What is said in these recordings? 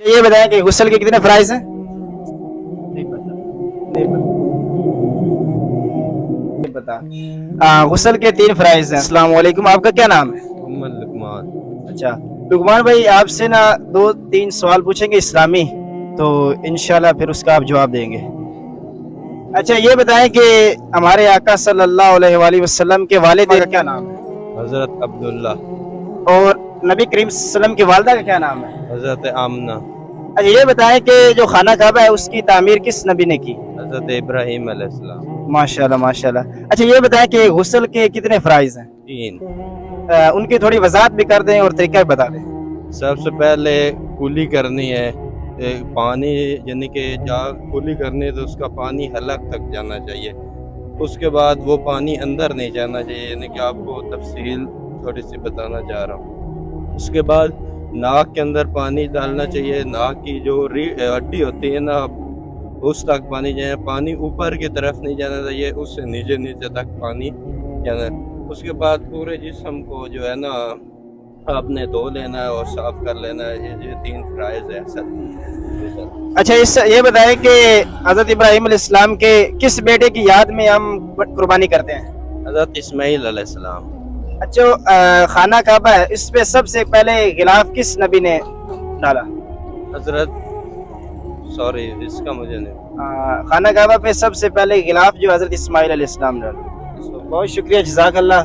ये बताएं कि गुस्ल के कितने फ्राइज हैं? नहीं पता। नहीं पता। नहीं पता। गुस्ल के 3 फ्राइज हैं। अस्सलाम वालेकुम, आपका क्या नाम है? मोहम्मद लुकमान। अच्छा, लुकमान भाई आपसे ना 2-3 सवाल पूछेंगे इस्लामी, तो इंशाल्लाह फिर उसका आप जवाब देंगे। अच्छा ये बताएं कि हमारे आका सल्लल्लाहु अलैहि वसल्लम के वालिद का क्या नाम है? हजरत अब्दुल्ला। और नबी करीम सल्लल्लाहु अलैहि वसल्लम की वालिदा का क्या नाम है? हजरत आमना। अच्छा ये बताएं कि जो खाना काबा है उसकी तामीर किस नबी ने की? हजरत इब्राहिम अलैहिस्सलाम। माशाल्लाह माशाल्लाह। अच्छा ये बताएं कि गुस्ल के कितने फराइज हैं? 3। उनकी थोड़ी वजाहत भी कर दें और तरीका भी बता दें। सबसे पहले कुली करनी है, पानी यानी कि जहाँ कुली करनी है तो उसका पानी हलक तक जाना चाहिए। उसके बाद वो पानी अंदर नहीं जाना चाहिए, यानी कि आपको तफसील थोड़ी सी बताना चाह रहा हूँ। उसके बाद नाक के अंदर पानी डालना चाहिए। नाक की जो हड्डी होती है ना, उस तक पानी जाए। पानी ऊपर की तरफ नहीं जाना चाहिए, उससे नीचे नीचे तक पानी जाना। उसके बाद पूरे जिस्म को जो है ना आपने धो लेना है और साफ कर लेना है। ये 3 फ्राइज है सर। अच्छा ये बताएं कि हजरत इब्राहिम अलैहिस्सलाम के किस बेटे की याद में हम कुर्बानी करते हैं? हजरत इस्माइल अलैहिस्सलाम। अच्छा खाना काबा है, इस पे सबसे पहले गिलाफ किस नबी ने डाला? हजरत सॉरी इसका मुझे नहीं। खाना काबा पे सबसे पहले गिलाफ जो हजरत इस्माइल अलैहिस्सलाम डाला। बहुत शुक्रिया, जज़ाकल्लाह।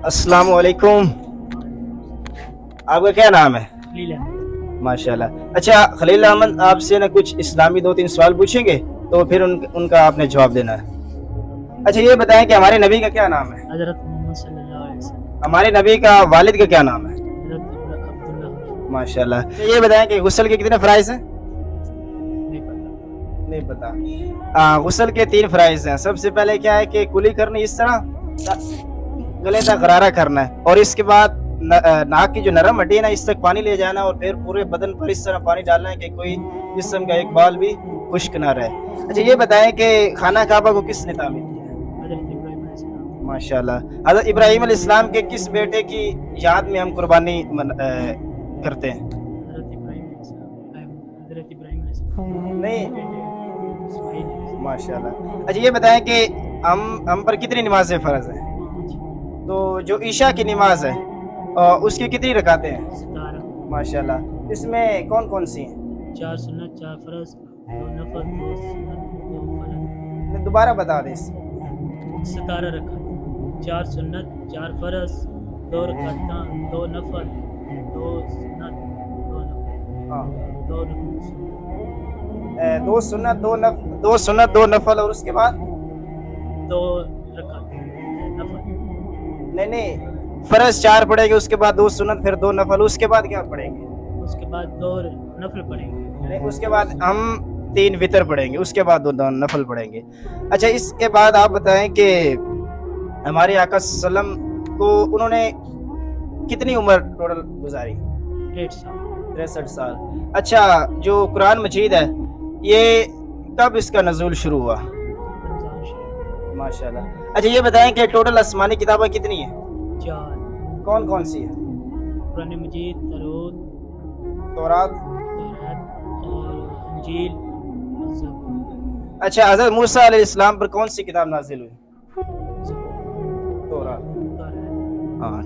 अस्सलाम वालेकुम, आपका क्या नाम है? माशाल्लाह। अच्छा खलील अहमद, आपसे ना कुछ इस्लामी 2-3 सवाल पूछेंगे, तो फिर उनका आपने जवाब देना है। अच्छा ये बताएं कि हमारे नबी का क्या नाम है? हजरत मोहम्मद सल्लल्लाहु अलैहि वसल्लम। हमारे नबी का वालिद का क्या नाम है? हजरत अब्दुल्ला। माशाल्लाह। अच्छा ये बताएं कि गुस्ल के कितने फ्राइज हैं? नहीं पता। नहीं पता। गुस्ल के 3 फ्राइज हैं। सबसे पहले क्या है कि कुली करनी, इस तरह गले तक गरारा करना है, और इसके बाद नाक की जो नरम हड्डी है ना, इस तक पानी ले जाना, और फिर पूरे बदन पर इस तरह पानी डालना है कि कोई जिस्म का एक बाल भी खुश्क ना रहे। अच्छा ये बताएं कि खाना काबा को किसने तामीर किया? हजरत इब्राहिम अलैहिस्सलाम। माशाल्लाह। हज़रत इब्राहिम अलैहिस्सलाम के किस बेटे की याद में हम कुर्बानी करते हैं? हजरत इब्राहिम अलैहिस्सलाम। हजरत इब्राहिम अलैहिस्सलाम। नहीं। इस्माइल अलैहिस्सलाम। माशाल्लाह। अच्छा ये बताएं कि हम पर कितनी नमाजें फ़र्ज हैं? तो जो ईशा की नमाज है उसकी कितनी रकातें हैं? 17। माशाल्लाह। इसमें कौन कौन सी हैं? 4 सुन्नत, 4 फर्ज, 2 नफल, 2 सुन्नत, 2 फर्ज। दोबारा बता दें। 17 रकात, 4 सुन्नत, 4 फर्ज, 2 रकात, 2 नफल, 2 सुन्नत, 2 नफल, हाँ। 2 नफल, 2 सुन्नत 2 नफल, और उसके बाद 2 रकात नफल। नहीं फर्ज 4 पढ़ेंगे, उसके बाद 2 सुन्नत, फिर 2 नफल, उसके बाद क्या पढ़ेंगे? उसके बाद 2 नफल पढ़ेंगे। नहीं, उसके बाद हम 3 वितर पढ़ेंगे, उसके बाद 2 नफल पढ़ेंगे। अच्छा इसके बाद आप बताएं कि हमारे आका सल्लम को उन्होंने कितनी उम्र टोटल गुजारी? 1.5 साल। 63 साल। अच्छा जो कुरान मजीद है, ये कब इसका नज़ूल शुरू हुआ? रमज़ान शरीफ। माशाल्लाह। अच्छा ये बताएं कि टोटल आसमानी किताबें कितनी हैं? 4। कौन कौन सी है? कुरान मजीद, तौरात। तौरात और इंजील और ज़बूर। अच्छा हज़रत मूसा अलैहिस्सलाम पर कौन सी किताब नाज़िल हुई? ज़बूर। तौरात। तौरात। हाँ।